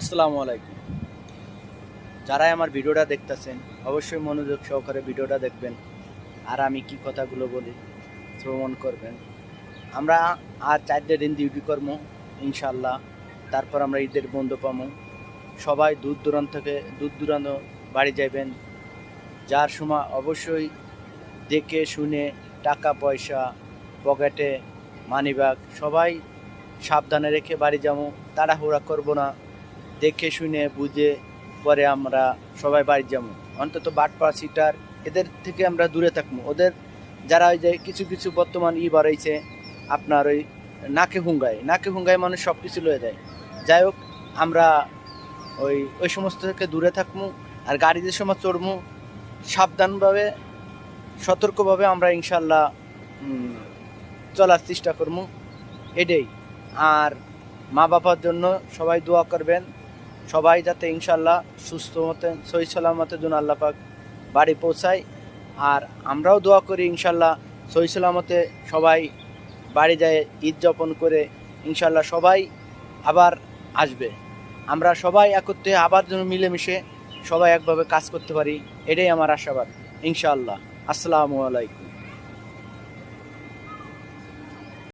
আসসালামু আলাইকুম। যারাই আমার ভিডিওটা দেখতেছেন অবশ্যই মনোযোগ সহকারে ভিডিওটা দেখবেন, আর আমি কি কথাগুলো বলি শ্রবণ করবেন। আমরা আর 4 দিন ডিউটি করবো ইনশাল্লাহ। তারপর আমরা ঈদের বন্ধ পাবো। সবাই দূর দূরান্ত বাড়ি যাবেন। যার সময় অবশ্যই দেখে শুনে টাকা পয়সা পকেটে মানিব্যাগ সবাই সাবধানে রেখে বাড়ি যাবো। তাড়াহুড়া করব না, দেখে শুনে বুঝে পরে আমরা সবাই বাড়ি যাবো। অন্তত বাটপা সিটার এদের থেকে আমরা দূরে থাকবো। ওদের যারা ওই যে কিছু কিছু বর্তমান বাড়াইছে আপনার ওই নাকে হুঙ্গায় মানুষ সব কিছু লয়ে যায়। যাই হোক, আমরা ওই ওই সমস্ত থেকে দূরে থাকবো। আর গাড়িতে সময় চড়বো সাবধানভাবে, সতর্কভাবে আমরা ইনশাল্লাহ চলার চেষ্টা করবো। এটাই। আর মা বাবার জন্য সবাই দোয়া করবেন, সবাই যাতে ইনশাল্লাহ সুস্থ মতে সহি সালামতের জন্য আল্লাহ পাক বাড়ি পৌঁছায়। আর আমরাও দোয়া করি ইনশাল্লাহ সহি সালামতে সবাই বাড়ি যায় ঈদ যাপন করে ইনশাল্লাহ সবাই আবার আসবে। আমরা সবাই একত্রে আবার যেন মিলেমিশে সবাই একভাবে কাজ করতে পারি, এটাই আমার আশাবাদ ইনশাআল্লাহ। আসসালামু আলাইকুম।